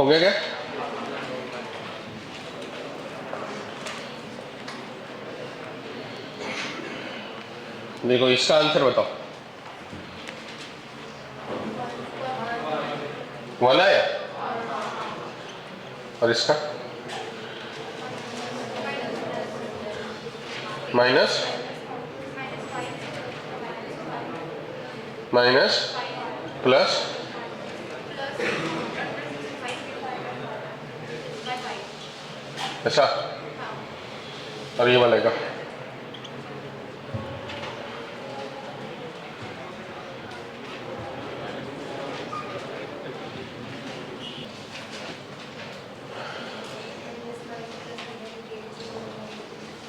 हो गया क्या? देखो इसका आंसर बताओ। 1 आया और इसका माइनस माइनस प्लस ऐसा और ये वाला का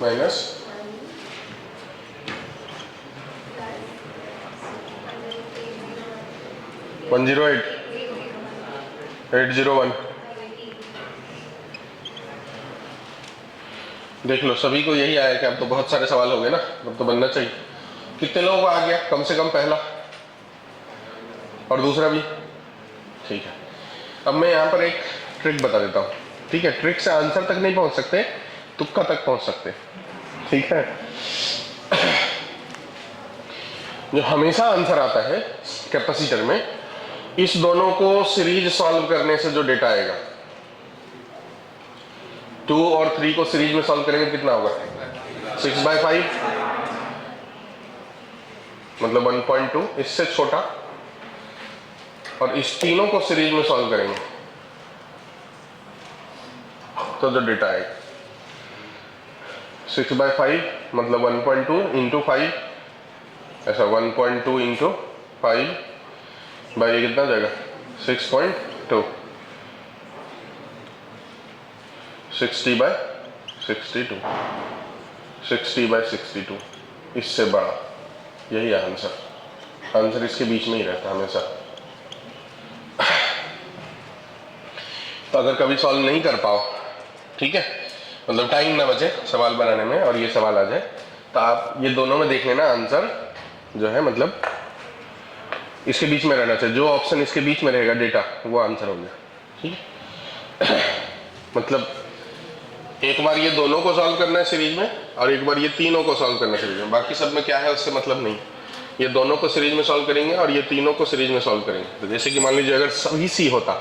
माइनस 108,801। देख लो सभी को यही आया कि अब तो बहुत सारे सवाल हो गए ना, अब तो बनना चाहिए। कितने लोगों को आ गया? कम से कम पहला और दूसरा भी। ठीक है, अब मैं यहाँ पर एक ट्रिक बता देता हूँ। ठीक है, ट्रिक से आंसर तक नहीं पहुंच सकते, तुक्का तक पहुंच सकते। ठीक है, जो हमेशा आंसर आता है कैपेसिटर में, इस दोनों को सीरीज सॉल्व करने से जो डेटा आएगा, 2 और 3 को सीरीज में सॉल्व करेंगे कितना होगा? 6/5 मतलब 1.2, इससे छोटा। और इस तीनों को सीरीज में सॉल्व करेंगे तो जो डेटा आएगा 6/5 मतलब 1.2 इंटू 5, ऐसा 1.2 इंटू 5 बाई कितना जाएगा? 6.2, 60/62, 60/62, इससे बड़ा। यही है आंसर। आंसर इसके बीच में ही रहता है हमेशा। तो अगर कभी सॉल्व नहीं कर पाओ, ठीक है, मतलब टाइम ना बचे सवाल बनाने में और ये सवाल आ जाए, तो आप ये दोनों में देख लेना आंसर जो है, मतलब इसके बीच में रहना चाहिए। जो ऑप्शन इसके बीच में रहेगा डेटा, वो आंसर हो गया। ठीक है, मतलब एक बार ये दोनों को सॉल्व करना है सीरीज में और एक बार ये तीनों को सॉल्व करना है सीरीज में। बाकी सब में क्या है उससे मतलब नहीं। ये दोनों को सीरीज में सॉल्व करेंगे और ये तीनों को सीरीज में सॉल्व करेंगे। तो जैसे कि मान लीजिए अगर सभी सी होता,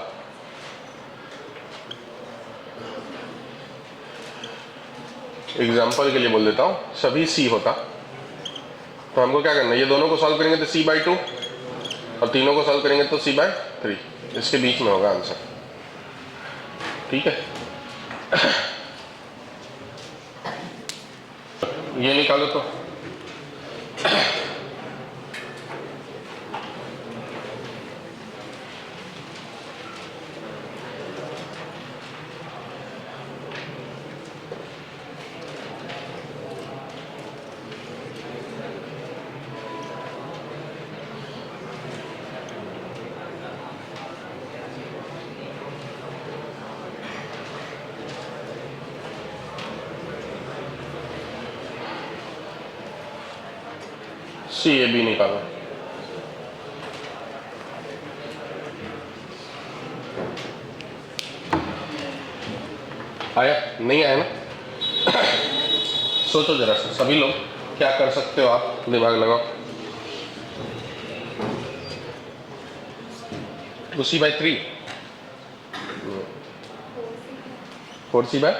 एग्जाम्पल के लिए बोल देता हूं, सभी सी होता, तो हमको क्या करना है? ये दोनों को सॉल्व करेंगे तो C/2 और तीनों को सॉल्व करेंगे तो C/3। इसके बीच में होगा आंसर। ठीक है, ये निकालो तो CAB निकालो। आया? नहीं आया ना? सोचो जरा सा सभी लोग, क्या कर सकते हो आप? दिमाग लगाओ। 2C/3, 4C/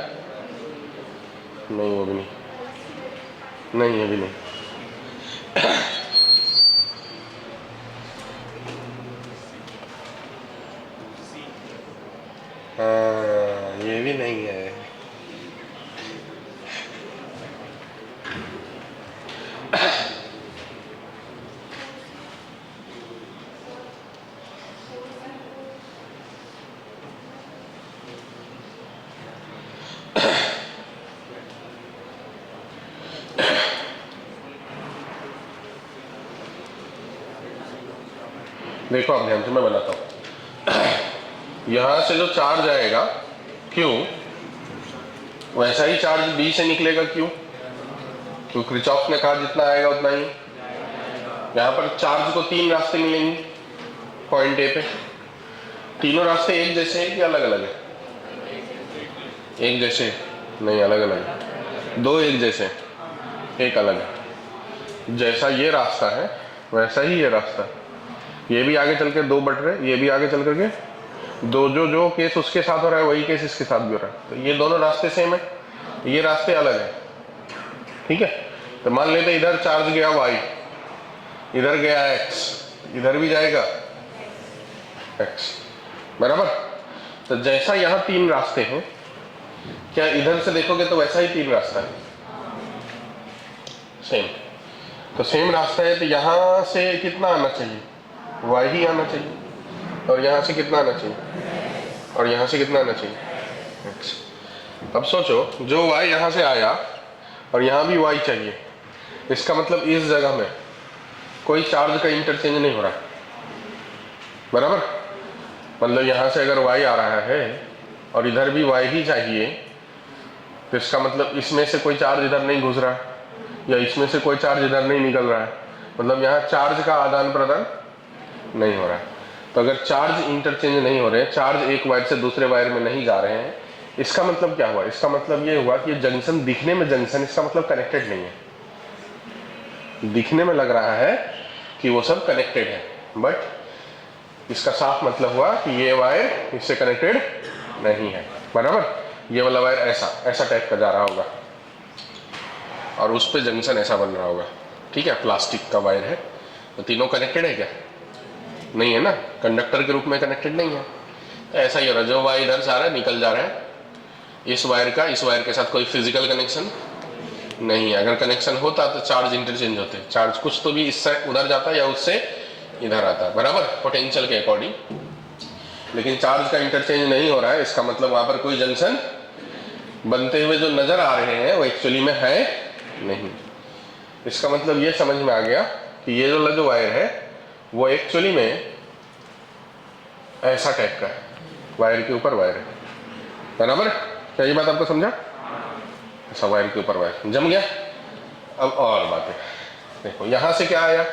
नहीं, वो भी नहीं, नहीं ये भी नहीं। हाँ, ये भी नहीं है। देखो आप ध्यान से, मैं बनाता हूं। यहां से जो चार्ज आएगा Q, वैसा ही चार्ज B से निकलेगा Q, तो क्रिचॉफ ने कहा जितना आएगा उतना ही। यहाँ पर चार्ज को 3 रास्ते मिलेंगे पॉइंट A पे। तीनों रास्ते एक जैसे हैं कि अलग अलग है? एक जैसे नहीं, अलग अलग है। दो एक जैसे, एक अलग है। जैसा ये रास्ता है वैसा ही ये रास्ता, ये भी आगे चल के दो बट रहे, ये भी आगे चल करके दो, जो केस उसके साथ हो रहा है वही केस इसके साथ भी हो रहा है। तो ये दोनों रास्ते सेम है, ये रास्ते अलग है। ठीक है, तो मान लेते इधर चार्ज गया y, इधर गया x, इधर भी जाएगा x, बराबर। तो जैसा यहाँ तीन रास्ते हैं, क्या इधर से देखोगे तो वैसा ही तीन रास्ता है, सेम। तो सेम रास्ता है, तो यहाँ से कितना आना चाहिए? y ही आना चाहिए। और यहाँ से कितना आना चाहिए? और यहाँ से कितना आना चाहिए? x। अब सोचो, जो y यहाँ से आया और यहाँ भी y चाहिए, इसका मतलब इस जगह में कोई चार्ज का इंटरचेंज नहीं हो रहा, बराबर। मतलब यहाँ से अगर y आ रहा है और इधर भी y ही चाहिए, तो इसका मतलब इसमें से कोई चार्ज इधर नहीं घुस रहा या इसमें से कोई चार्ज इधर नहीं निकल रहा है, मतलब यहाँ चार्ज का आदान प्रदान नहीं हो रहा है। तो अगर चार्ज इंटरचेंज नहीं हो रहे, चार्ज एक वायर से दूसरे वायर में नहीं जा रहे हैं, इसका मतलब क्या हुआ? इसका मतलब ये हुआ कि जंक्शन, दिखने में जंक्शन, इसका मतलब कनेक्टेड नहीं है। दिखने में लग रहा है कि वो सब कनेक्टेड है, बट इसका साफ मतलब हुआ कि ये वायर इससे कनेक्टेड नहीं है, बराबर। ये वाला वायर ऐसा टाइप का जा रहा होगा और उस पे जंक्शन ऐसा बन रहा होगा, ठीक है, प्लास्टिक का वायर है। तो तीनों कनेक्टेड है क्या? नहीं है ना, कंडक्टर के रूप में कनेक्टेड नहीं है। तो ऐसा ही हो रहा है, जो वायर इधर से आ रहा है निकल जा रहा है, इस वायर का इस वायर के साथ कोई फिजिकल कनेक्शन नहीं है। अगर कनेक्शन होता तो चार्ज इंटरचेंज होते, चार्ज कुछ तो भी इससे उधर जाता या उससे इधर आता, बराबर, पोटेंशियल के अकॉर्डिंग। लेकिन चार्ज का इंटरचेंज नहीं हो रहा है, इसका मतलब वहां पर कोई जंक्शन बनते हुए जो नजर आ रहे हैं वो एक्चुअली में है नहीं। इसका मतलब ये समझ में आ गया कि ये जो वायर है वो एक्चुअली में ऐसा टाइप का है, वायर के ऊपर वायर है, बराबर। क्या ये बात आपको समझा? ऐसा वायर के ऊपर वायर जम गया। अब और बातें देखो, यहां से क्या आया?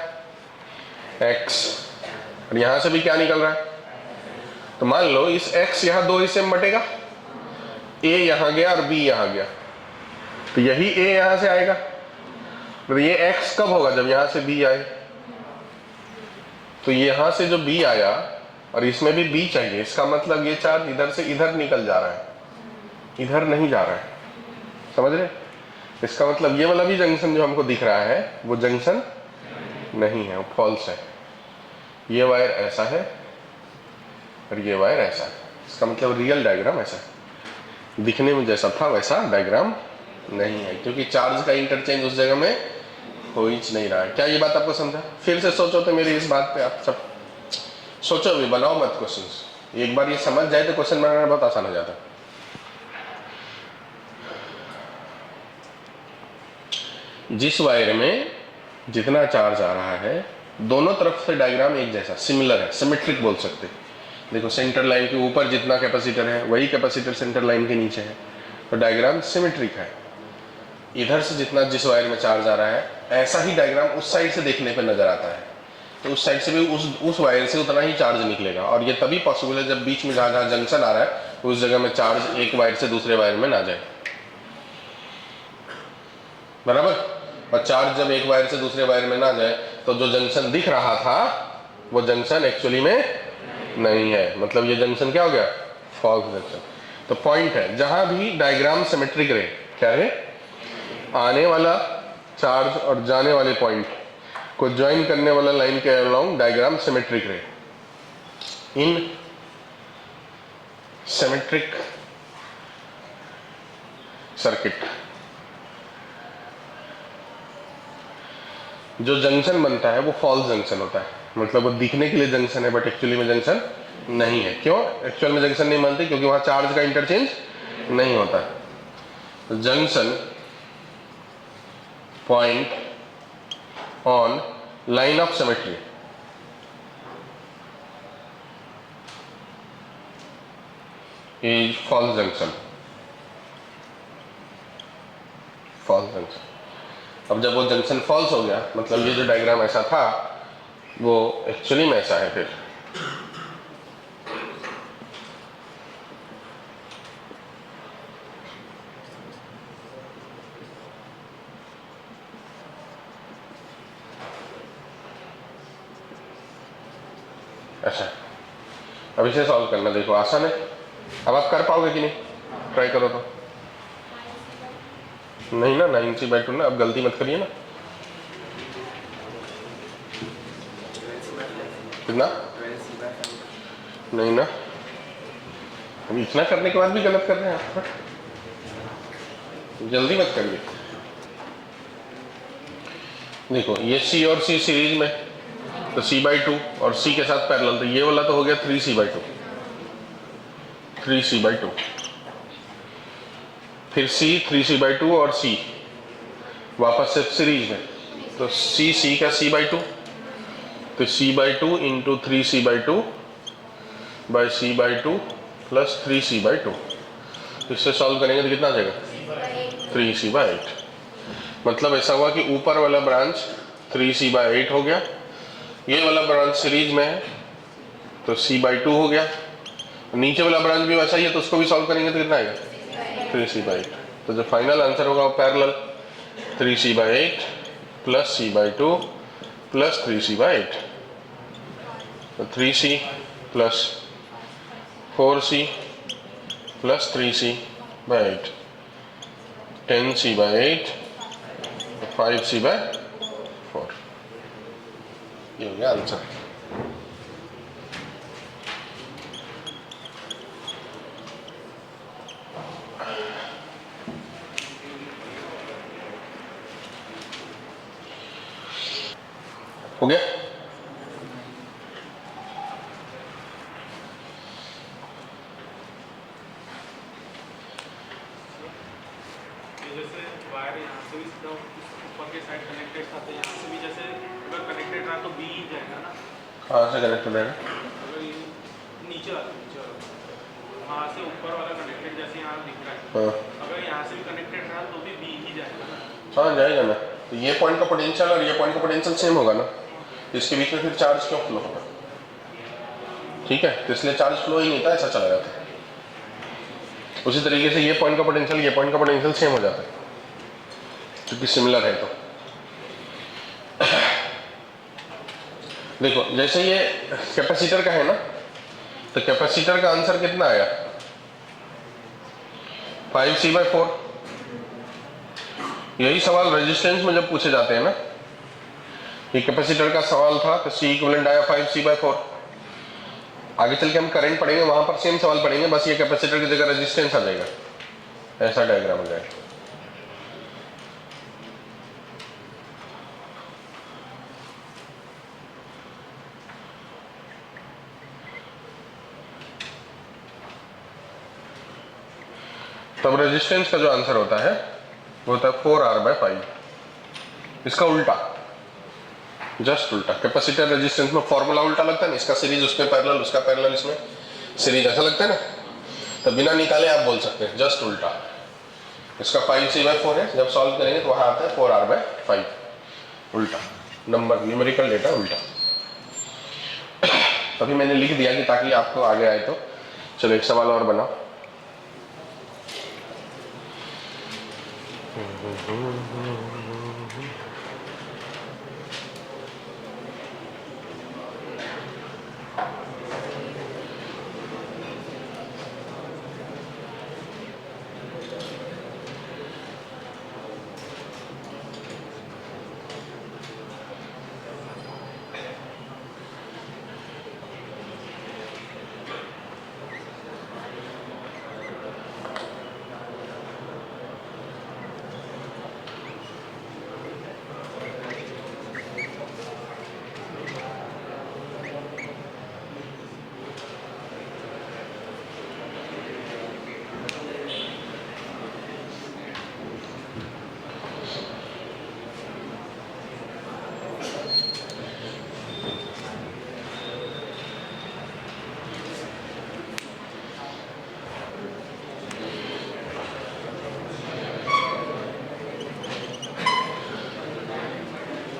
x, और यहां से भी क्या निकल रहा है? तो मान लो इस x यहां दो हिस्से में बटेगा, a यहां गया और b यहां गया, तो यही a यहां से आएगा। तो ये x कब होगा? जब यहां से b आए। तो यहां से जो b आया और इसमें भी b चाहिए, इसका मतलब ये चार्ज इधर से इधर निकल जा रहा है, इधर नहीं जा रहा है, समझ रहे? इसका मतलब ये वाला भी जंक्शन जो हमको दिख रहा है वो जंक्शन नहीं है, वो फॉल्स है। ये वायर ऐसा है और ये वायर ऐसा है, इसका मतलब रियल डायग्राम ऐसा है। दिखने में जैसा था वैसा डायग्राम नहीं है, क्योंकि चार्ज का इंटरचेंज उस जगह में हो ही नहीं रहा है। क्या ये बात आपको समझा? फिर से सोचो तो मेरी इस बात पे आप सब सोचो भी, बनाओ मत क्वेश्चन। एक बार ये समझ जाए तो क्वेश्चन बनाना बहुत आसान हो जाता है। जिस वायर में जितना चार्ज आ रहा है, दोनों तरफ से डायग्राम एक जैसा सिमिलर है, सिमेट्रिक बोल सकते हैं। देखो सेंटर लाइन के ऊपर जितना कैपेसिटर है वही कैपेसिटर सेंटर लाइन के नीचे है, तो डायग्राम सिमेट्रिक है। इधर से जितना जिस वायर में चार्ज आ रहा है, ऐसा ही डायग्राम उस साइड से देखने पर नजर आता है, तो उस साइड से भी उस वायर से उतना ही चार्ज निकलेगा। और ये तभी पॉसिबल है जब बीच में जहाँ जहाँ जंक्शन आ रहा है उस जगह में चार्ज एक वायर से दूसरे वायर में ना जाए, बराबर। और चार्ज जब एक वायर से दूसरे वायर में ना जाए तो जो जंक्शन दिख रहा था वो जंक्शन एक्चुअली में नहीं है, मतलब ये जंक्शन क्या हो गया? False junction. तो पॉइंट है, जहां भी डायग्राम सिमेट्रिक रहे, क्या रहे? आने वाला चार्ज और जाने वाले पॉइंट को ज्वाइन करने वाला लाइन के अलोंग डायग्राम सिमेट्रिक रहे। इन सिमेट्रिक सर्किट जो जंक्शन बनता है वो फॉल्स जंक्शन होता है, मतलब वो दिखने के लिए जंक्शन है बट एक्चुअली में जंक्शन नहीं है। क्यों एक्चुअल में जंक्शन नहीं बनती? क्योंकि वहां चार्ज का इंटरचेंज नहीं होता। Junction point on line of symmetry is false junction, false junction. अब जब वो जंक्शन फॉल्स हो गया, मतलब ये जो डायग्राम ऐसा था वो एक्चुअली में ऐसा है। फिर अच्छा, अब इसे सॉल्व करना, देखो आसान है। अब आप कर पाओगे कि नहीं, ट्राई करो तो। नहीं ना, 9c/2 ना, अब गलती मत करिए ना। कितना? नहीं ना, अब इतना करने के बाद भी गलत कर रहे हैं आप। जल्दी मत करिए। देखो ये c और c सीरीज में, तो c/2 और c के साथ पैरेलल, तो ये वाला तो हो गया 3c/2, 3c/2। फिर c 3c/2 और c वापस से सीरीज में, तो c का c/2, तो c/2 into 3c/2 by c/2 plus 3c/2। इससे सॉल्व करेंगे तो कितना आ जाएगा? 3c/8। मतलब ऐसा हुआ कि ऊपर वाला ब्रांच 3c/8 हो गया, ये वाला ब्रांच सीरीज में है तो c/2 हो गया, नीचे वाला ब्रांच भी वैसा ही है तो उसको भी सॉल्व करेंगे तो कितना आएगा? 3c/8। तो जो फाइनल आंसर होगा वो parallel 3c/8 plus c/2 plus 3c/8, तो 3c plus 4c plus 3c/8, 10c/8, 5c/4। ये हो गया आंसर। हो गया? जैसे वायर यहाँ से भी सीधा ऊपर के साइड कनेक्टेड था, तो यहाँ से भी जैसे अगर कनेक्टेड रहा तो बी ही जाएगा ना? कहाँ से कनेक्ट हो जाएगा? अगर ये नीचे वाला वहाँ से ऊपर वाला कनेक्टेड जैसे यहाँ दिख रहा है, हाँ अगर यहाँ से भी कनेक्टेड रहा तो भी बी ही जाएगा ना? हाँ जाएगा ना। तो ये पॉइंट का पोटेंशियल और ये पॉइंट का पोटेंशियल सेम होगा ना, इसके बीच में फिर चार्ज क्यों फ्लो होगा? ठीक है, तो इसलिए चार्ज फ्लो ही नहीं था, ऐसा चला जाता है। उसी तरीके से ये पॉइंट का पोटेंशियल ये पॉइंट का पोटेंशियल सेम हो जाता है क्योंकि सिमिलर है। तो देखो जैसे ये कैपेसिटर का है ना, तो कैपेसिटर का आंसर कितना आया? 5c/4। यही सवाल रेजिस्टेंस में जब पूछे जाते हैं ना, ये कैपेसिटर का सवाल था तो C इक्विवेलेंट आया 5c/4। आगे चल के हम करंट पढ़ेंगे, वहां पर सेम सवाल पढ़ेंगे, बस ये कैपेसिटर की जगह रेजिस्टेंस आ जाएगा, ऐसा डायग्राम हो जाएगा। तब रेजिस्टेंस का जो आंसर होता है वो होता है 4R/5। इसका उल्टा, जस्ट उल्टा। कैपेसिटर रेजिस्टेंस में फॉर्मूला उल्टा लगता है ना, इसका सीरीज उस पे पैरेलल, उसका पैरेलल इसमें सीरीज, ऐसा लगता है ना, तो बिना निकाले आप बोल सकते हैं जस्ट उल्टा। इसका 5c/4 है, जब सॉल्व करेंगे तो वहां आता है 4R/5, उल्टा नंबर, न्यूमेरिकल डेटा उल्टा। तभी मैंने लिख दिया कि ताकि आपको आगे आए। तो चलो एक सवाल और बनाओ।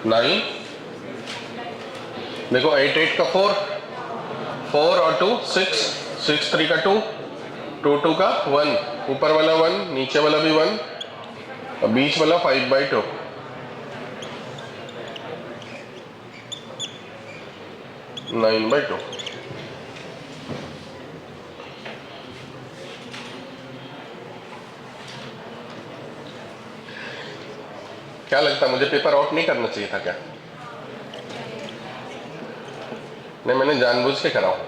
नाइन, देखो 8 का 4, 4 और 2 6, 6 3 का 2, 2 2 का 1, ऊपर वाला 1, नीचे वाला भी 1, और बीच वाला 5/2, 9/2। क्या लगता है मुझे पेपर आउट नहीं करना चाहिए था क्या? नहीं, मैंने जानबूझ के करा हूं,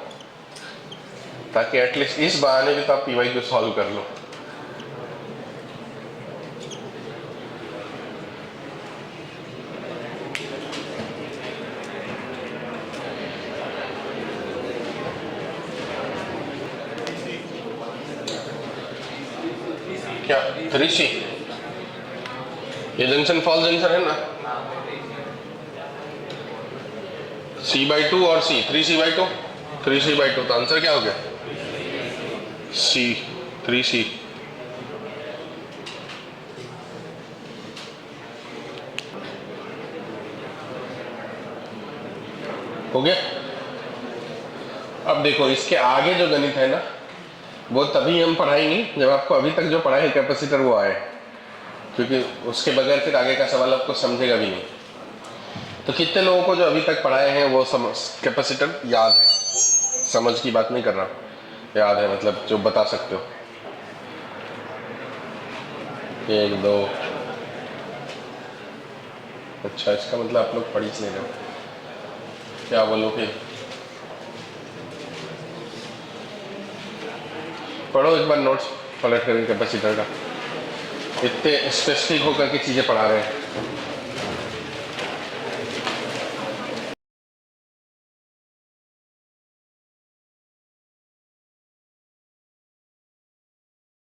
ताकि एटलीस्ट इस बहाने भी तो आप पीवाई को सॉल्व कर लो। क्या 3C? ये जंक्शन फॉल्स आंसर है ना? C/2 और C, 3C/2, 3C/2, तो आंसर क्या हो गया? C, 3C। हो गया। अब देखो इसके आगे जो गणित है ना, वो तभी हम पढ़ाएंगे जब आपको अभी तक जो पढ़ा है कैपेसिटर वो आए, क्योंकि उसके बगैर फिर आगे का सवाल आपको समझेगा भी नहीं। तो कितने लोगों को जो अभी तक पढ़ाए हैं वो कैपेसिटर याद है? समझ की बात नहीं कर रहा, याद है मतलब जो बता सकते हो। 1 2। अच्छा, इसका मतलब आप लोग पढ़ ही नहीं रहे हो। क्या बोलो फिर? पढ़ो एक बार नोट्स पलट कर कैपेसिटर का, इतने स्पेसिफिक होकर के चीज़ें पढ़ा रहे हैं।